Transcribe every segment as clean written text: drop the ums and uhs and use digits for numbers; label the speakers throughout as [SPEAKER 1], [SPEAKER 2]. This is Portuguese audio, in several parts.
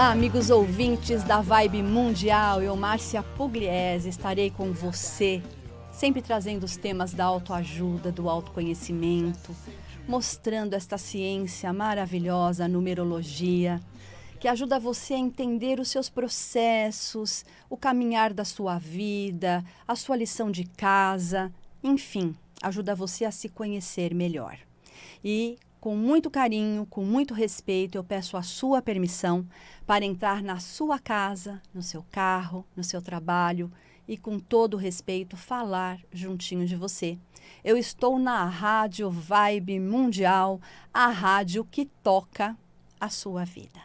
[SPEAKER 1] Olá, amigos ouvintes da Vibe Mundial. Eu, Márcia Pugliese, estarei com você, sempre trazendo os temas da autoajuda, do autoconhecimento, mostrando esta ciência maravilhosa, a numerologia, que ajuda você a entender os seus processos, o caminhar da sua vida, a sua lição de casa, enfim, ajuda você a se conhecer melhor. E com muito carinho, com muito respeito, eu peço a sua permissão para entrar na sua casa, no seu carro, no seu trabalho e com todo respeito falar juntinho de você. Eu estou na Rádio Vibe Mundial, a rádio que toca a sua vida.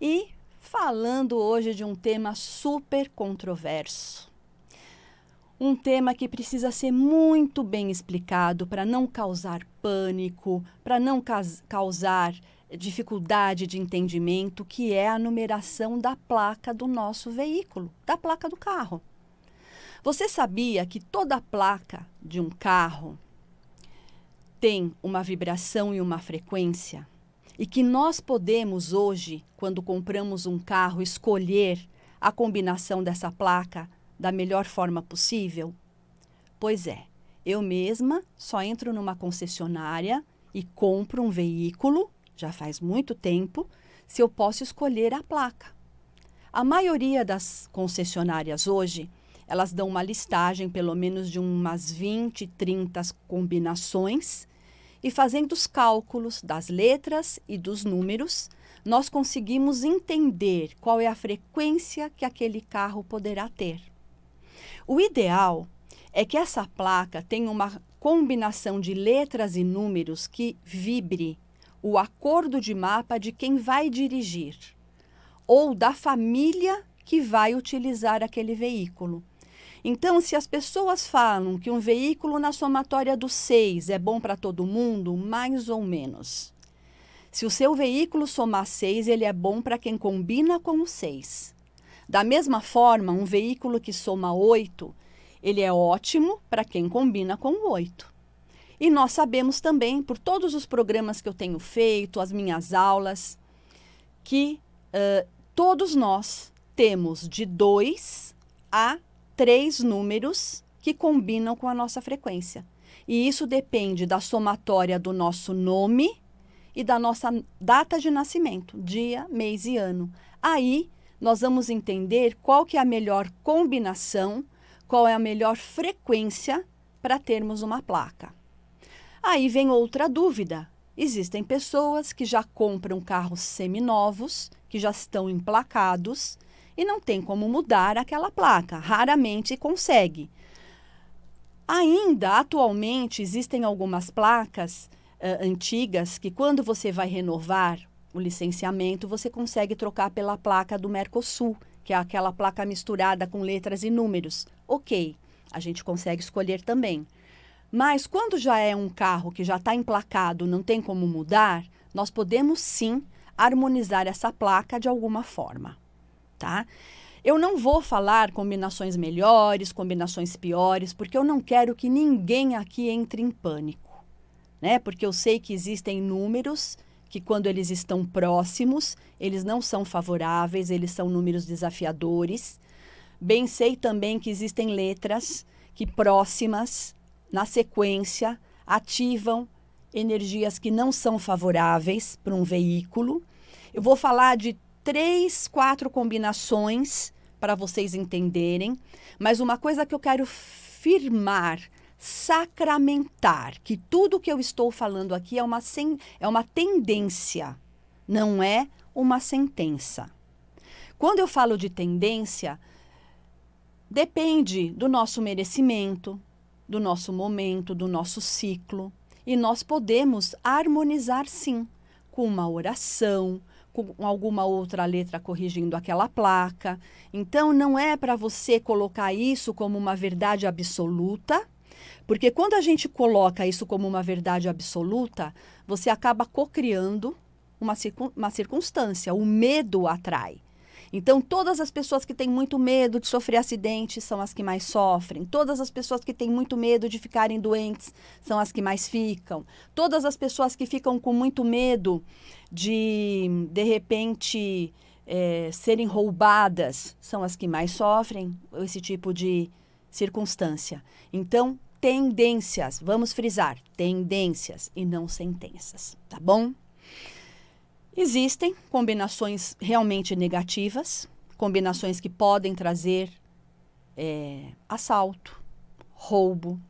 [SPEAKER 1] E falando hoje de um tema super controverso. Um tema que precisa ser muito bem explicado para não causar pânico, para não causar dificuldade de entendimento, que é a numeração da placa do nosso veículo, da placa do carro. Você sabia que toda placa de um carro tem uma vibração e uma frequência? E que nós podemos hoje, quando compramos um carro, escolher a combinação dessa placa da melhor forma possível? Pois é, eu mesma só entro numa concessionária e compro um veículo, já faz muito tempo, se eu posso escolher a placa. A maioria das concessionárias hoje, elas dão uma listagem, pelo menos de umas 20, 30 combinações, e fazendo os cálculos das letras e dos números, nós conseguimos entender qual é a frequência que aquele carro poderá ter. O ideal é que essa placa tenha uma combinação de letras e números que vibre o acordo de mapa de quem vai dirigir ou da família que vai utilizar aquele veículo. Então, se as pessoas falam que um veículo na somatória do 6 é bom para todo mundo, mais ou menos. Se o seu veículo somar 6, ele é bom para quem combina com o 6. Da mesma forma, um veículo que soma 8, ele é ótimo para quem combina com o 8. E nós sabemos também, por todos os programas que eu tenho feito, as minhas aulas, que todos nós temos de 2 a 3 números que combinam com a nossa frequência. E isso depende da somatória do nosso nome e da nossa data de nascimento, dia, mês e ano. Aí, nós vamos entender qual que é a melhor combinação, qual é a melhor frequência para termos uma placa. Aí vem outra dúvida. Existem pessoas que já compram carros seminovos, que já estão emplacados e não tem como mudar aquela placa, raramente consegue. Ainda, atualmente, existem algumas placas antigas que quando você vai renovar o licenciamento, você consegue trocar pela placa do Mercosul, que é aquela placa misturada com letras e números. Ok, a gente consegue escolher também. Mas quando já é um carro que já está emplacado, não tem como mudar, nós podemos sim harmonizar essa placa de alguma forma, tá? Eu não vou falar combinações melhores, combinações piores, porque eu não quero que ninguém aqui entre em pânico, né? Porque eu sei que existem números que quando eles estão próximos, eles não são favoráveis, eles são números desafiadores. Bem sei também que existem letras que próximas, na sequência, ativam energias que não são favoráveis para um veículo. Eu vou falar de 3, 4 combinações para vocês entenderem, mas uma coisa que eu quero firmar, sacramentar, que tudo que eu estou falando aqui é uma tendência, não é uma sentença. Quando eu falo de tendência, depende do nosso merecimento, do nosso momento, do nosso ciclo, e nós podemos harmonizar sim, com uma oração, com alguma outra letra corrigindo aquela placa. Então, não é para você colocar isso como uma verdade absoluta, porque quando a gente coloca isso como uma verdade absoluta, você acaba cocriando uma circunstância. O medo atrai. Então, todas as pessoas que têm muito medo de sofrer acidente são as que mais sofrem. Todas as pessoas que têm muito medo de ficarem doentes são as que mais ficam. Todas as pessoas que ficam com muito medo de repente, serem roubadas, são as que mais sofrem esse tipo de circunstância. Então, tendências, vamos frisar, tendências e não sentenças, tá bom? Existem combinações realmente negativas, combinações que podem trazer assalto, roubo.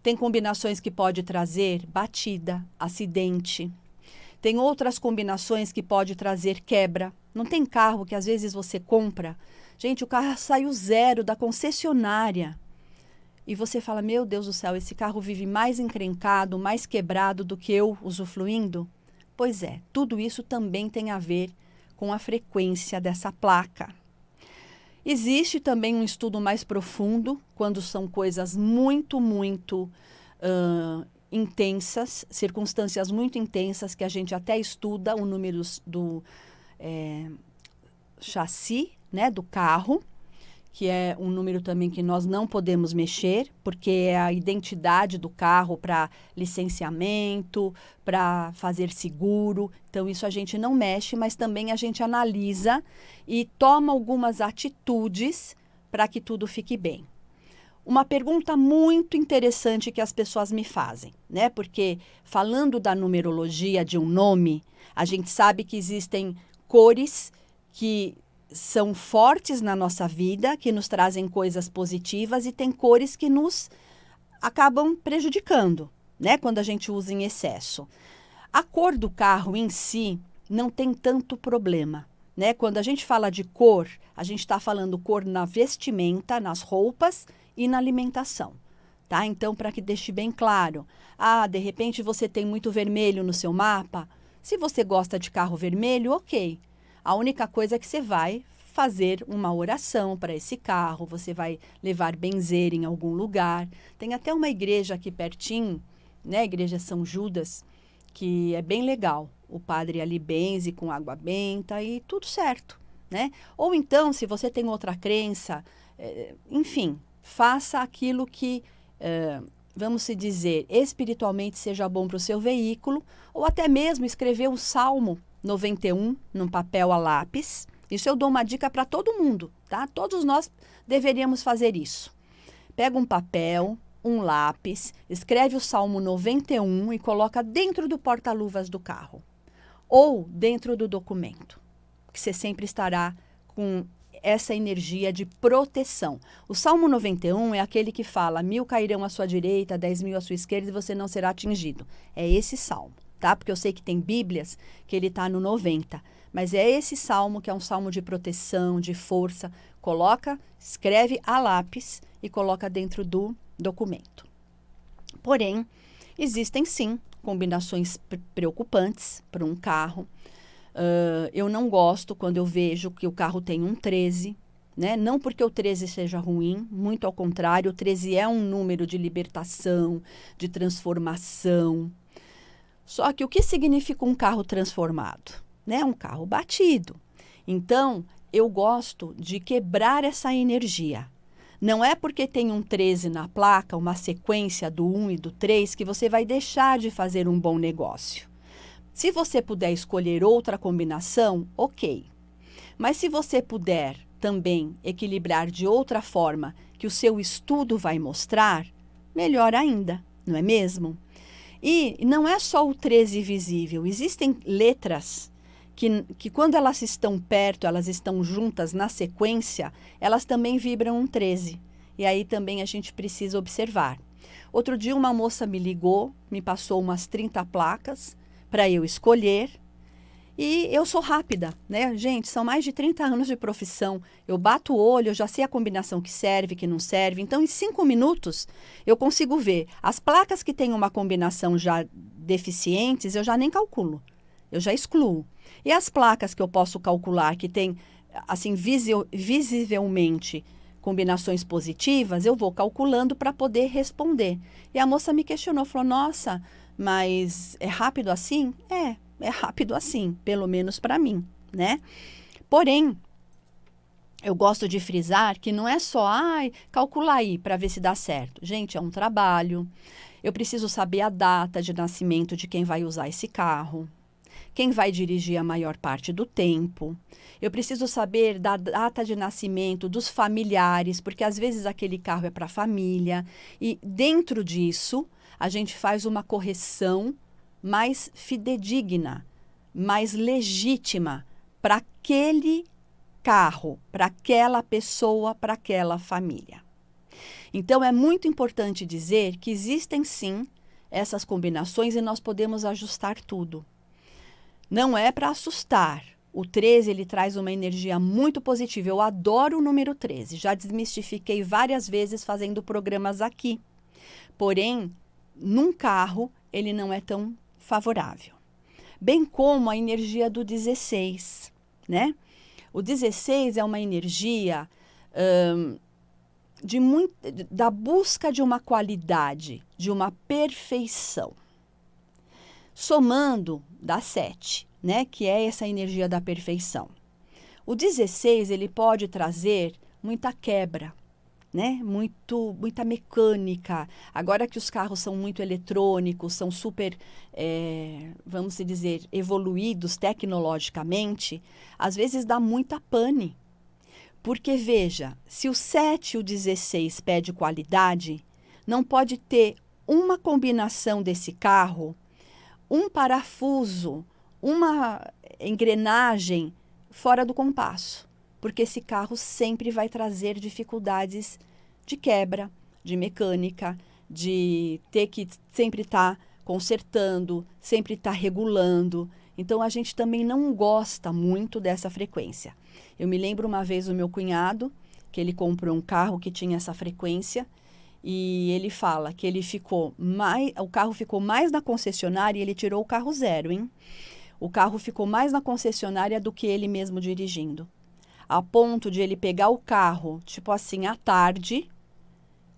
[SPEAKER 1] Tem combinações que pode trazer batida, acidente. Tem outras combinações que pode trazer quebra. Não tem carro que às vezes você compra. Gente, o carro saiu zero da concessionária. E você fala, meu Deus do céu, esse carro vive mais encrencado, mais quebrado do que eu usufruindo? Pois é, tudo isso também tem a ver com a frequência dessa placa. Existe também um estudo mais profundo, quando são coisas muito intensas, circunstâncias muito intensas, que a gente até estuda o número do chassi, né, do carro, que é um número também que nós não podemos mexer, porque é a identidade do carro para licenciamento, para fazer seguro. Então, isso a gente não mexe, mas também a gente analisa e toma algumas atitudes para que tudo fique bem. Uma pergunta muito interessante que as pessoas me fazem, né? Porque falando da numerologia de um nome, a gente sabe que existem cores que são fortes na nossa vida, que nos trazem coisas positivas, e tem cores que nos acabam prejudicando, né? Quando a gente usa em excesso. A cor do carro em si não tem tanto problema, né? Quando a gente fala de cor, a gente está falando cor na vestimenta, nas roupas e na alimentação, tá? Então, para que deixe bem claro, de repente você tem muito vermelho no seu mapa. Se você gosta de carro vermelho, ok. A única coisa é que você vai fazer uma oração para esse carro, você vai levar benzer em algum lugar. Tem até uma igreja aqui pertinho, né? A igreja São Judas, que é bem legal. O padre ali benze com água benta e tudo certo, né? Ou então, se você tem outra crença, enfim, faça aquilo que, vamos se dizer, espiritualmente seja bom para o seu veículo, ou até mesmo escrever o Salmo 91 num papel a lápis. Isso eu dou uma dica para todo mundo, tá? Todos nós deveríamos fazer isso. Pega um papel, um lápis, escreve o Salmo 91 e coloca dentro do porta-luvas do carro ou dentro do documento, que você sempre estará com essa energia de proteção. O Salmo 91 é aquele que fala: 1000 cairão à sua direita, 10.000 à sua esquerda e você não será atingido. É esse salmo, tá? Porque eu sei que tem bíblias que ele está no 90, mas é esse salmo que é um salmo de proteção, de força. Escreve a lápis e coloca dentro do documento. Porém, existem sim combinações preocupantes para um carro. Eu não gosto quando eu vejo que o carro tem um 13, né? Não porque o 13 seja ruim, muito ao contrário, o 13 é um número de libertação, de transformação. Só que o que significa um carro transformado? Né? Um carro batido. Então, eu gosto de quebrar essa energia. Não é porque tem um 13 na placa, uma sequência do 1 e do 3, que você vai deixar de fazer um bom negócio. Se você puder escolher outra combinação, ok. Mas se você puder também equilibrar de outra forma que o seu estudo vai mostrar, melhor ainda, não é mesmo? E não é só o 13 visível, existem letras que quando elas estão perto, elas estão juntas na sequência, elas também vibram um 13. E aí também a gente precisa observar. Outro dia uma moça me ligou, me passou umas 30 placas para eu escolher. E eu sou rápida, né? Gente, são mais de 30 anos de profissão. Eu bato o olho, eu já sei a combinação que serve, que não serve. Então, em 5 minutos, eu consigo ver. As placas que têm uma combinação já deficientes, eu já nem calculo. Eu já excluo. E as placas que eu posso calcular, que tem, assim, visivelmente combinações positivas, eu vou calculando para poder responder. E a moça me questionou, falou, nossa, mas é rápido assim? É rápido assim, pelo menos para mim, né? Porém, eu gosto de frisar que não é só, calcular aí para ver se dá certo. Gente, é um trabalho. Eu preciso saber a data de nascimento de quem vai usar esse carro. quem vai dirigir a maior parte do tempo. Eu preciso saber da data de nascimento dos familiares, porque às vezes aquele carro é para a família. E dentro disso, a gente faz uma correção mais fidedigna, mais legítima para aquele carro, para aquela pessoa, para aquela família. Então, é muito importante dizer que existem sim essas combinações e nós podemos ajustar tudo. Não é para assustar. O 13, ele traz uma energia muito positiva. Eu adoro o número 13. Já desmistifiquei várias vezes fazendo programas aqui. Porém, num carro, ele não é tão favorável. Bem como a energia do 16, né? O 16 é uma energia da busca de uma qualidade, de uma perfeição. Somando, dá 7, né? Que é essa energia da perfeição. O 16, ele pode trazer muita quebra, né? Muita mecânica. Agora que os carros são muito eletrônicos, são super, vamos dizer, evoluídos tecnologicamente, às vezes dá muita pane. Porque, veja, se o 7 e o 16 pede qualidade, não pode ter uma combinação desse carro, um parafuso, uma engrenagem fora do compasso. Porque esse carro sempre vai trazer dificuldades de quebra, de mecânica, de ter que sempre estar consertando, sempre estar regulando. Então, a gente também não gosta muito dessa frequência. Eu me lembro uma vez do meu cunhado, que ele comprou um carro que tinha essa frequência, e ele fala que o carro ficou mais na concessionária e ele tirou o carro zero, hein? O carro ficou mais na concessionária do que ele mesmo dirigindo. A ponto de ele pegar o carro, tipo assim, à tarde,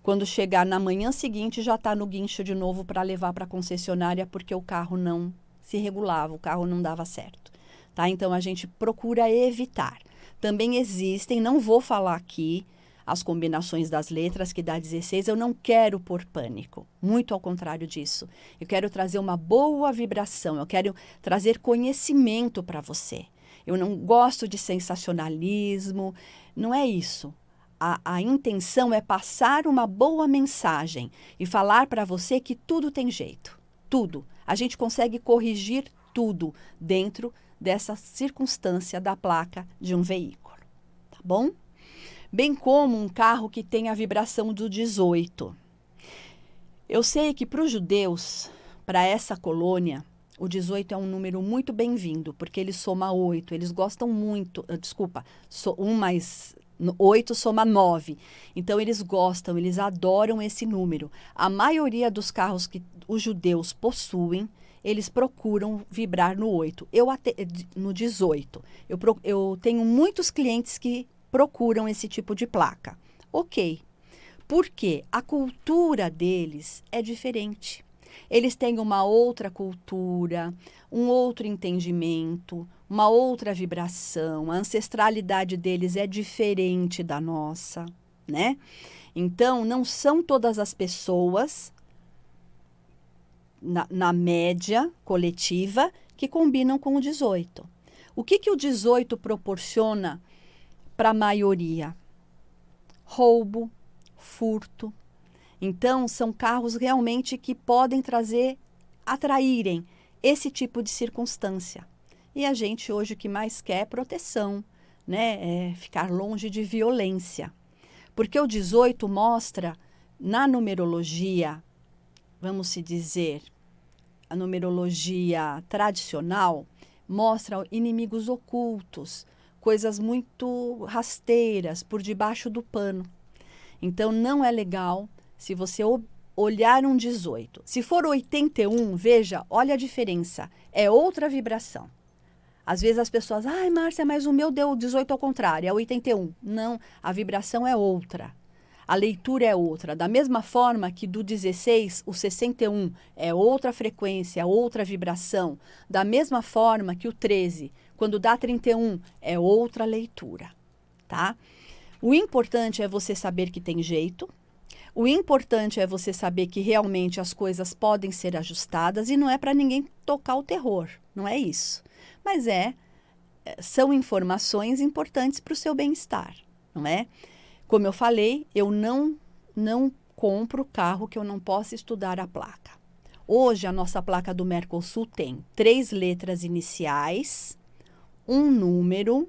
[SPEAKER 1] quando chegar na manhã seguinte, já está no guincho de novo para levar para a concessionária, porque o carro não se regulava, o carro não dava certo. Tá? Então, a gente procura evitar. Também existem, não vou falar aqui, as combinações das letras que dá 16, eu não quero pôr pânico. Muito ao contrário disso. Eu quero trazer uma boa vibração, eu quero trazer conhecimento para você. Eu não gosto de sensacionalismo, não é isso. A intenção é passar uma boa mensagem e falar para você que tudo tem jeito, tudo. A gente consegue corrigir tudo dentro dessa circunstância da placa de um veículo, tá bom? Bem como um carro que tem a vibração do 18. Eu sei que para os judeus, para essa colônia, o 18 é um número muito bem-vindo, porque ele soma 8, eles gostam muito, 1 mais 8 soma 9. Então, eles gostam, eles adoram esse número. A maioria dos carros que os judeus possuem, eles procuram vibrar no 8, no 18. Eu tenho muitos clientes que procuram esse tipo de placa. Ok, porque a cultura deles é diferente. Eles têm uma outra cultura, um outro entendimento, uma outra vibração. A ancestralidade deles é diferente da nossa, né? Então, não são todas as pessoas, na média coletiva, que combinam com o 18. O que o 18 proporciona para a maioria? Roubo, furto. Então, são carros realmente que podem atraírem esse tipo de circunstância. E a gente hoje o que mais quer é proteção, né? É ficar longe de violência. Porque o 18 mostra, na numerologia, vamos se dizer, a numerologia tradicional, mostra inimigos ocultos, coisas muito rasteiras, por debaixo do pano. Então, não é legal se você olhar um 18. Se for 81, veja, olha a diferença. É outra vibração. Às vezes as pessoas, ai, Márcia, mas o meu deu 18 ao contrário, é 81. Não, a vibração é outra. A leitura é outra. Da mesma forma que do 16, o 61 é outra frequência, outra vibração. Da mesma forma que o 13, quando dá 31, é outra leitura, tá? O importante é você saber que tem jeito, O importante é você saber que realmente as coisas podem ser ajustadas e não é para ninguém tocar o terror, não é isso. Mas são informações importantes para o seu bem-estar, não é? Como eu falei, eu não compro carro que eu não possa estudar a placa. Hoje, a nossa placa do Mercosul tem 3 letras iniciais, um número,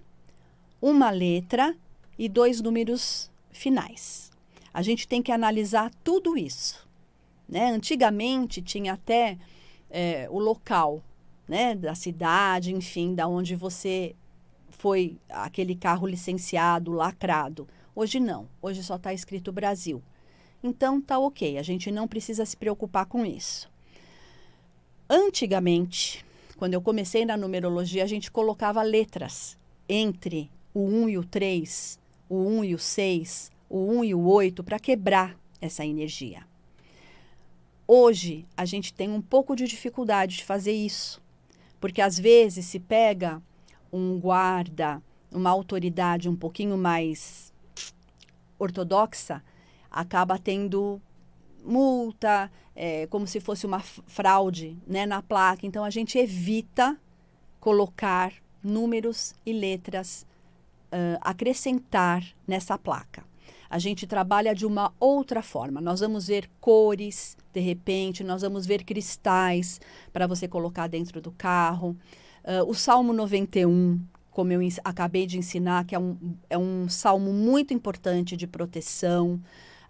[SPEAKER 1] uma letra e 2 números finais. A gente tem que analisar tudo isso, né? Antigamente, tinha até o local, né, da cidade, enfim, da onde você foi aquele carro licenciado, lacrado. Hoje não, hoje só está escrito Brasil. Então tá ok, a gente não precisa se preocupar com isso. Antigamente, quando eu comecei na numerologia, a gente colocava letras entre o 1 e o 3, o 1 e o 6, o 1 e o 8 para quebrar essa energia. Hoje, a gente tem um pouco de dificuldade de fazer isso, porque às vezes se pega um guarda, uma autoridade um pouquinho mais ortodoxa, acaba tendo multa, como se fosse uma fraude, né, na placa. Então, a gente evita colocar números e letras, acrescentar nessa placa. A gente trabalha de uma outra forma. Nós vamos ver cores, de repente, nós vamos ver cristais para você colocar dentro do carro. O Salmo 91, como eu acabei de ensinar, que é um salmo muito importante de proteção.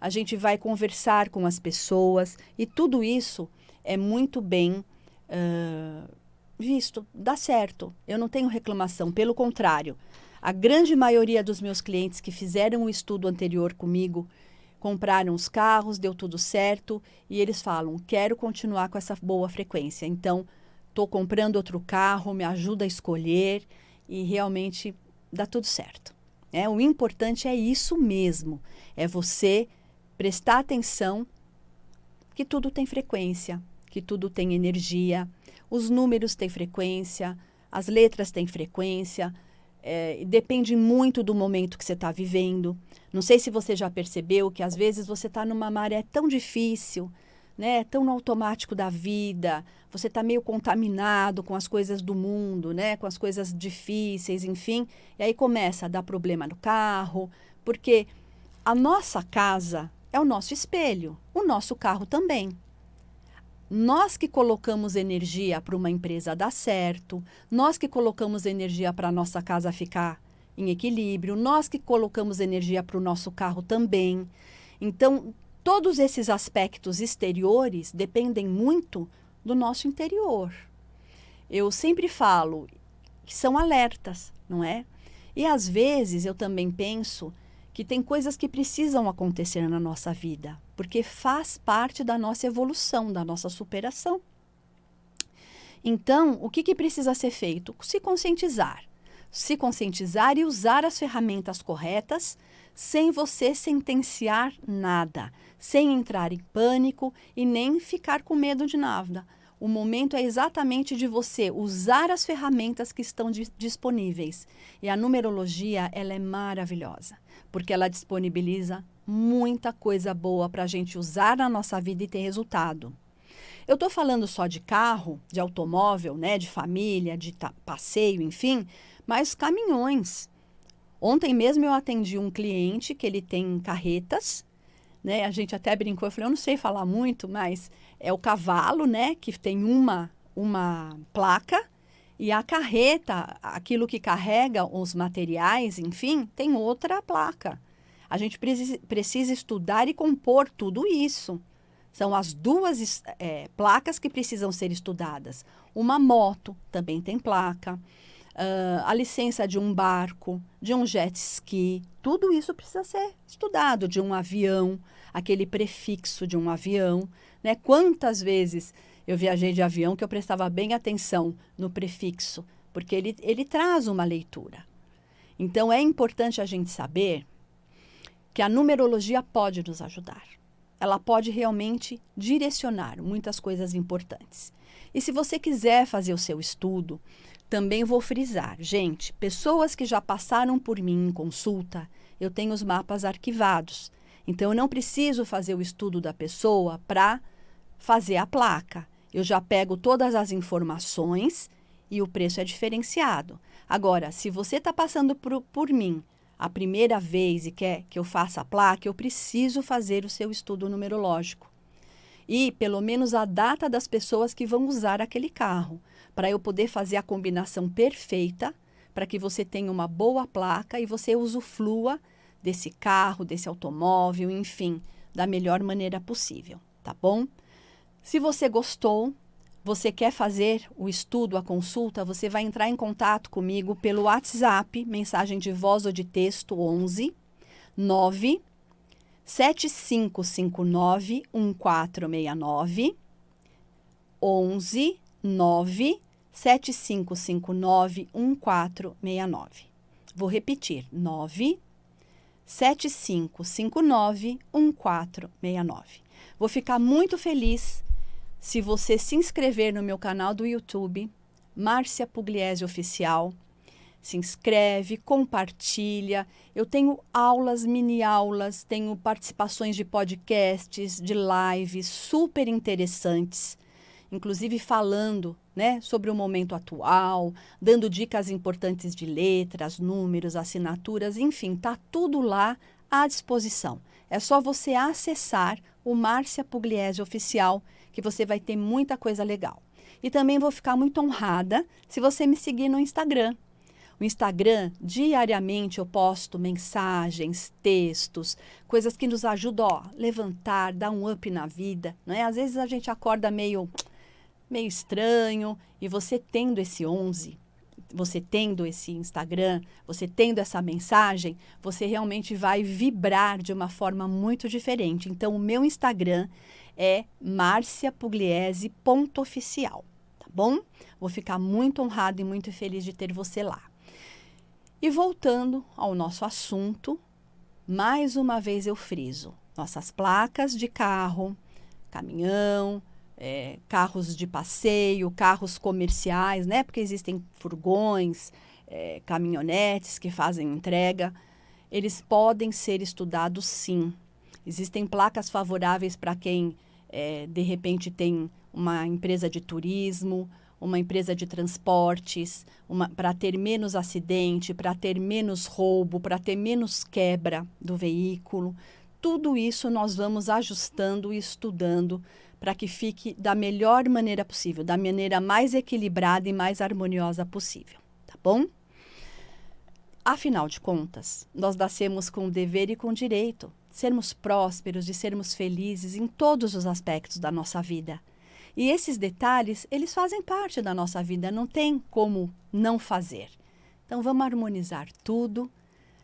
[SPEAKER 1] A gente vai conversar com as pessoas e tudo isso é muito bem visto. Dá certo, eu não tenho reclamação, pelo contrário. A grande maioria dos meus clientes que fizeram o estudo anterior comigo, compraram os carros, deu tudo certo e eles falam, quero continuar com essa boa frequência. Então, estou comprando outro carro, me ajuda a escolher e realmente dá tudo certo. O importante é isso mesmo, é você prestar atenção que tudo tem frequência, que tudo tem energia, os números têm frequência, as letras têm frequência, depende muito do momento que você está vivendo. Não sei se você já percebeu que às vezes você está numa maré tão difícil, né, tão no automático da vida, você está meio contaminado com as coisas do mundo, né, com as coisas difíceis, enfim, e aí começa a dar problema no carro, porque a nossa casa é o nosso espelho, o nosso carro também. Nós que colocamos energia para uma empresa dar certo, nós que colocamos energia para a nossa casa ficar em equilíbrio, nós que colocamos energia para o nosso carro também. Então, todos esses aspectos exteriores dependem muito do nosso interior. Eu sempre falo que são alertas, não é? E às vezes eu também penso que tem coisas que precisam acontecer na nossa vida, porque faz parte da nossa evolução, da nossa superação. Então, o que precisa ser feito? Se conscientizar. Se conscientizar e usar as ferramentas corretas, sem você sentenciar nada, sem entrar em pânico e nem ficar com medo de nada. O momento é exatamente de você usar as ferramentas que estão disponíveis. E a numerologia, ela é maravilhosa, porque ela disponibiliza muita coisa boa para a gente usar na nossa vida e ter resultado. Eu estou falando só de carro, de automóvel, né, de família, de passeio, enfim, mas caminhões. Ontem mesmo eu atendi um cliente que ele tem carretas, né? A gente até brincou, eu falei, eu não sei falar muito, mas é o cavalo, né, que tem uma placa, e a carreta, aquilo que carrega os materiais, enfim, tem outra placa. A gente precisa estudar e compor tudo isso. São as duas placas que precisam ser estudadas. Uma moto também tem placa. A licença de um barco, de um jet ski, tudo isso precisa ser estudado, de um avião, aquele prefixo de um avião, né? Quantas vezes eu viajei de avião que eu prestava bem atenção no prefixo, porque ele traz uma leitura. Então, é importante a gente saber que a numerologia pode nos ajudar. Ela pode realmente direcionar muitas coisas importantes. E se você quiser fazer o seu estudo, também vou frisar, gente, pessoas que já passaram por mim em consulta, eu tenho os mapas arquivados. Então, eu não preciso fazer o estudo da pessoa para fazer a placa. Eu já pego todas as informações e o preço é diferenciado. Agora, se você está passando por mim a primeira vez e quer que eu faça a placa, eu preciso fazer o seu estudo numerológico. E pelo menos a data das pessoas que vão usar aquele carro, para eu poder fazer a combinação perfeita, para que você tenha uma boa placa e você usufrua desse carro, desse automóvel, enfim, da melhor maneira possível, tá bom? Se você gostou, você quer fazer o estudo, a consulta, você vai entrar em contato comigo pelo WhatsApp, mensagem de voz ou de texto 11 9 7559 1469 11 9 7559 1469. Vou repetir, 9 7559 1469. Vou ficar muito feliz se você se inscrever no meu canal do YouTube, Márcia Pugliese Oficial. Se inscreve, compartilha. Eu tenho aulas, mini aulas, tenho participações de podcasts, de lives super interessantes, inclusive falando, né, sobre o momento atual, dando dicas importantes de letras, números, assinaturas, enfim, tá tudo lá à disposição. É só você acessar o Márcia Pugliese Oficial, que você vai ter muita coisa legal. E também vou ficar muito honrada se você me seguir no Instagram. O Instagram, diariamente eu posto mensagens, textos, coisas que nos ajudam a levantar, dar um up na vida, não é? Às vezes a gente acorda meio estranho, e você tendo esse 11, você tendo esse Instagram, você tendo essa mensagem, você realmente vai vibrar de uma forma muito diferente. Então, o meu Instagram é marciapugliese.oficial, tá bom? Vou ficar muito honrada e muito feliz de ter você lá. E voltando ao nosso assunto, mais uma vez eu friso, nossas placas de carro, caminhão, carros de passeio, carros comerciais, né? Porque existem furgões, caminhonetes que fazem entrega, eles podem ser estudados sim. Existem placas favoráveis para quem, de repente, tem uma empresa de turismo, uma empresa de transportes, para ter menos acidente, para ter menos roubo, para ter menos quebra do veículo. Tudo isso nós vamos ajustando e estudando para que fique da melhor maneira possível, da maneira mais equilibrada e mais harmoniosa possível, tá bom? Afinal de contas, nós nascemos com o dever e com o direito de sermos prósperos, de sermos felizes em todos os aspectos da nossa vida. E esses detalhes, eles fazem parte da nossa vida, não tem como não fazer. Então, vamos harmonizar tudo,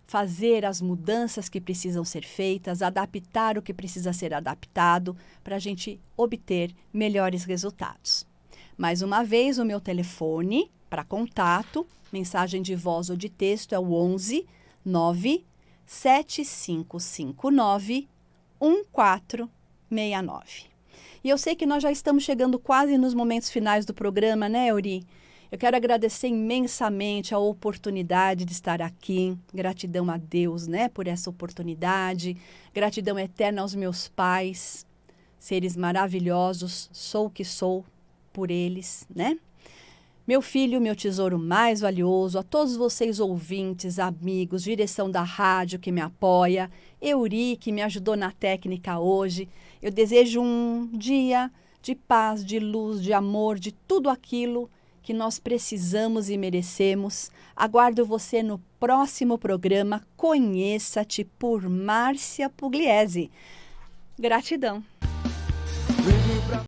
[SPEAKER 1] fazer as mudanças que precisam ser feitas, adaptar o que precisa ser adaptado para a gente obter melhores resultados. Mais uma vez, o meu telefone para contato, mensagem de voz ou de texto é o 11 9 7559 1469. E eu sei que nós já estamos chegando quase nos momentos finais do programa, né, Euri? Eu quero agradecer imensamente a oportunidade de estar aqui. Gratidão a Deus, né, por essa oportunidade. Gratidão eterna aos meus pais, seres maravilhosos. Sou o que sou por eles, né? Meu filho, meu tesouro mais valioso, a todos vocês ouvintes, amigos, direção da rádio que me apoia, Euri, que me ajudou na técnica hoje. Eu desejo um dia de paz, de luz, de amor, de tudo aquilo que nós precisamos e merecemos. Aguardo você no próximo programa Conheça-te por Márcia Pugliese. Gratidão.